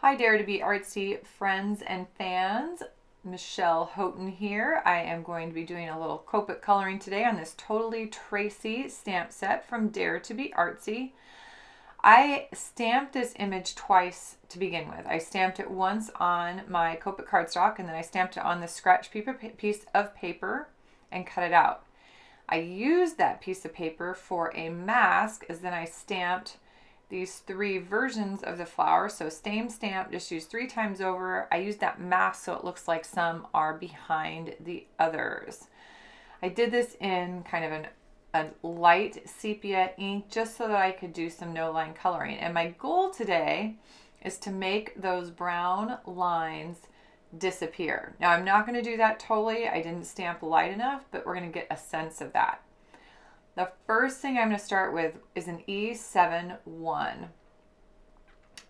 Hi D2BA Artsy friends and fans. Michelle Houghton here. I am going to be doing a little Copic coloring today on this Totally Tracy stamp set from D2BA Artsy. I stamped this image twice to begin with. I stamped it once on my Copic cardstock and then I stamped it on the scratch piece of paper and cut it out. I used that piece of paper for a mask as then I stamped these three versions of the flower. So same stamp, just used 3 times over. I used that mask so it looks like some are behind the others. I did this in kind of a light sepia ink just so that I could do some no line coloring. And my goal today is to make those brown lines disappear. Now I'm not going to do that totally. I didn't stamp light enough, but we're going to get a sense of that. The first thing I'm going to start with is an E7-1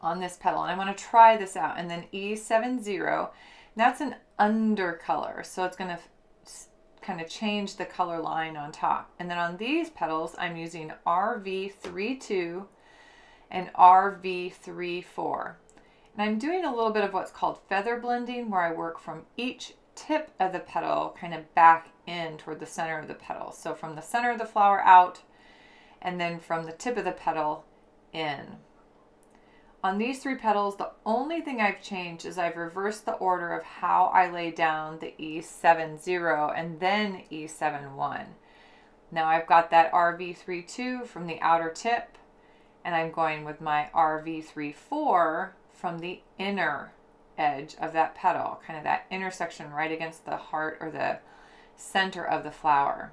on this petal. And I want to try this out. And then E7-0, that's an undercolor. So it's going to kind of change the color line on top. And then on these petals, I'm using RV32 and RV34. And I'm doing a little bit of what's called feather blending, where I work from each tip of the petal kind of back in toward the center of the petal. So from the center of the flower out, and then from the tip of the petal in. On these 3 petals, the only thing I've changed is I've reversed the order of how I lay down the E7-0 and then E7-1. Now I've got that RV32 from the outer tip, and I'm going with my RV34 from the inner edge of that petal, kind of that intersection right against the heart or the center of the flower.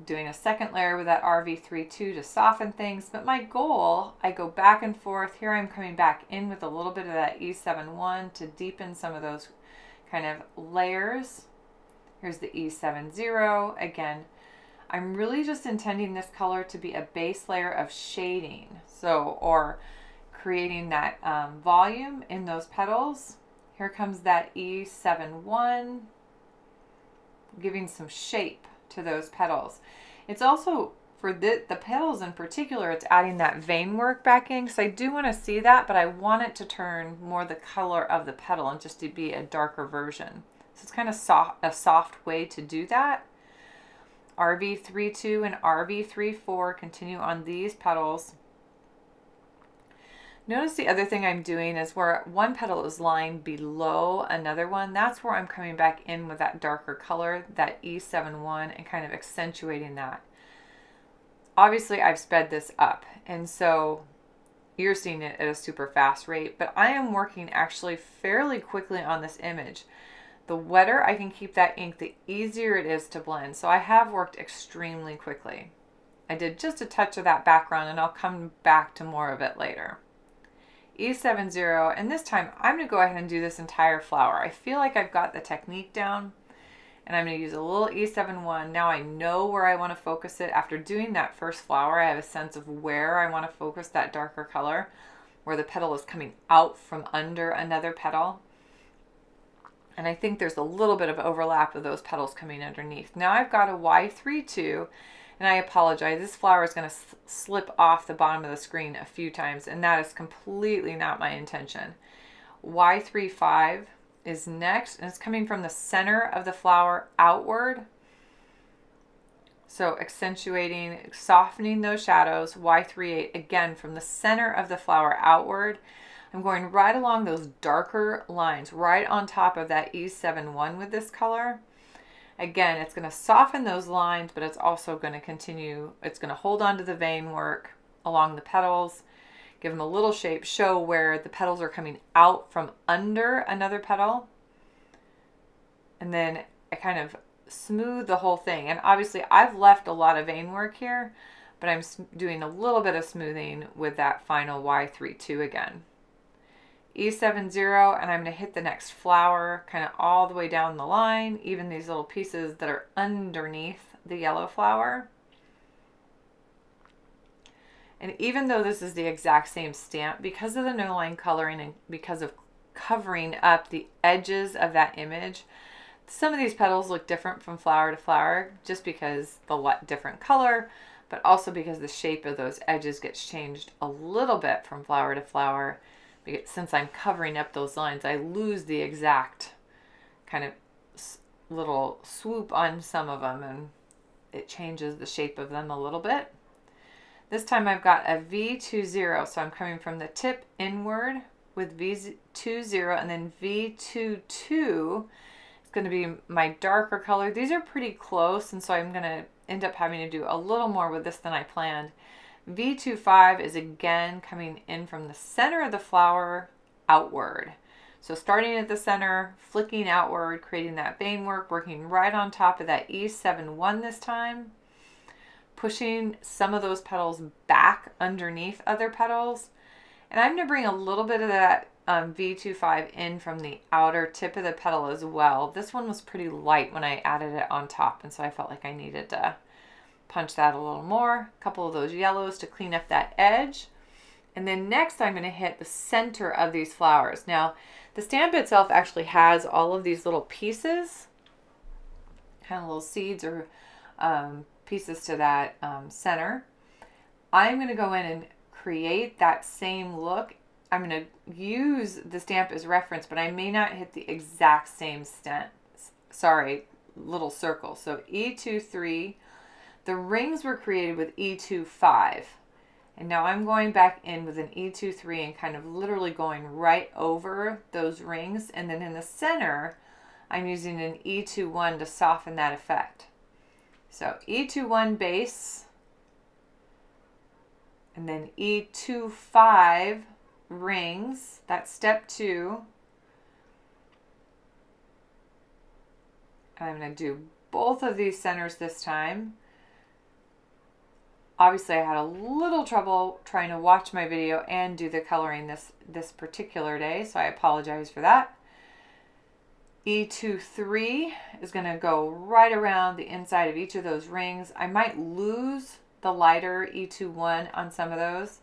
Doing a second layer with that RV32 to soften things, but my goal, I go back and forth. Here I'm coming back in with a little bit of that E7-1 to deepen some of those kind of layers. Here's the E7-0. Again, I'm really just intending this color to be a base layer of shading, or creating that volume in those petals. Here comes that E7-1, giving some shape to those petals. It's also, for the petals in particular, it's adding that vein work back in, because I do want to see that, but I want it to turn more the color of the petal and just to be a darker version. So it's kind of a soft way to do that. RV32 and RV34 continue on these petals. Notice the other thing I'm doing is where one petal is lying below another one, that's where I'm coming back in with that darker color, that E7-1, and kind of accentuating that. Obviously, I've sped this up, and so you're seeing it at a super fast rate, but I am working actually fairly quickly on this image. The wetter I can keep that ink, the easier it is to blend. So I have worked extremely quickly. I did just a touch of that background, and I'll come back to more of it later. E7-0, and this time I'm going to go ahead and do this entire flower. I feel like I've got the technique down, and I'm going to use a little E7-1. Now I know where I want to focus it. After doing that first flower, I have a sense of where I want to focus that darker color, where the petal is coming out from under another petal. And I think there's a little bit of overlap of those petals coming underneath. Now I've got a Y32, and I apologize, this flower is going to slip off the bottom of the screen a few times, and that is completely not my intention. Y35 is next, and it's coming from the center of the flower outward. So accentuating, softening those shadows. Y38, again, from the center of the flower outward. I'm going right along those darker lines, right on top of that E7-1 with this color. Again, it's going to soften those lines, but it's also going to continue, it's going to hold on to the vein work along the petals, give them a little shape, show where the petals are coming out from under another petal. And then I kind of smooth the whole thing. And obviously I've left a lot of vein work here, but I'm doing a little bit of smoothing with that final Y32 again. E7-0, and I'm going to hit the next flower kind of all the way down the line, even these little pieces that are underneath the yellow flower. And even though this is the exact same stamp, because of the no line coloring and because of covering up the edges of that image, Some of these petals look different from flower to flower just because the different color, but also because the shape of those edges gets changed a little bit from flower to flower. Because since I'm covering up those lines, I lose the exact kind of little swoop on some of them, and it changes the shape of them a little bit. This time I've got a V20, so I'm coming from the tip inward with V20, and then V22 is going to be my darker color. These are pretty close, and so I'm going to end up having to do a little more with this than I planned. V25 is again coming in from the center of the flower outward. So starting at the center, flicking outward, creating that vein work, working right on top of that E71 this time, pushing some of those petals back underneath other petals. And I'm going to bring a little bit of that V25 in from the outer tip of the petal as well. This one was pretty light when I added it on top, and so I felt like I needed to punch that a little more. A couple of those yellows to clean up that edge. And then next I'm going to hit the center of these flowers. Now, the stamp itself actually has all of these little pieces, kind of little seeds or pieces to that center. I'm going to go in and create that same look. I'm going to use the stamp as reference, but I may not hit the exact same little circle. So E23, the rings were created with E25. And now I'm going back in with an E23 and kind of literally going right over those rings. And then in the center, I'm using an E21 to soften that effect. So E21 base, and then E25 rings, that's step 2. And I'm going to do both of these centers this time. Obviously, I had a little trouble trying to watch my video and do the coloring this particular day, so I apologize for that. E23 is going to go right around the inside of each of those rings. I might lose the lighter E21 on some of those,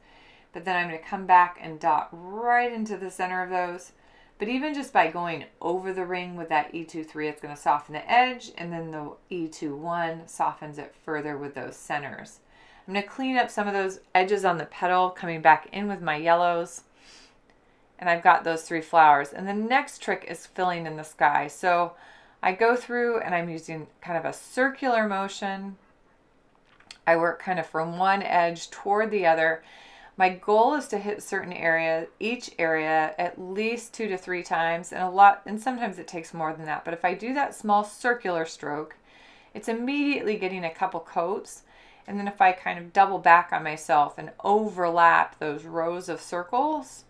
but then I'm going to come back and dot right into the center of those. But even just by going over the ring with that E23, it's going to soften the edge, and then the E21 softens it further with those centers. I'm going to clean up some of those edges on the petal, coming back in with my yellows. And I've got those 3 flowers. And the next trick is filling in the sky. So I go through and I'm using kind of a circular motion. I work kind of from one edge toward the other. My goal is to hit certain area, each area, at least 2 to 3 times, and sometimes it takes more than that. But if I do that small circular stroke, it's immediately getting a couple coats. And then if I kind of double back on myself and overlap those rows of circles,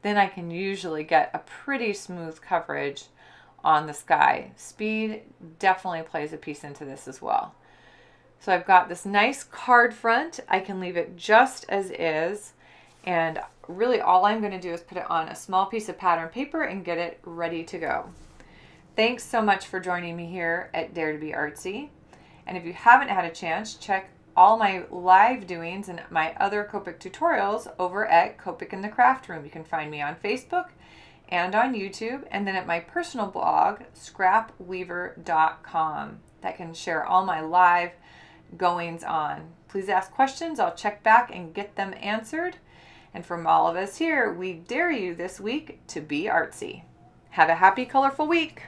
then I can usually get a pretty smooth coverage on the sky. Speed definitely plays a piece into this as well. So I've got this nice card front. I can leave it just as is. And really all I'm going to do is put it on a small piece of pattern paper and get it ready to go. Thanks so much for joining me here at Dare to Be Artsy. And if you haven't had a chance, check all my live doings and my other Copic tutorials over at Copic in the Craft Room. You can find me on Facebook and on YouTube, and then at my personal blog, scrapweaver.com. That can share all my live goings on. Please ask questions. I'll check back and get them answered. And from all of us here, we dare you this week to be artsy. Have a happy, colorful week.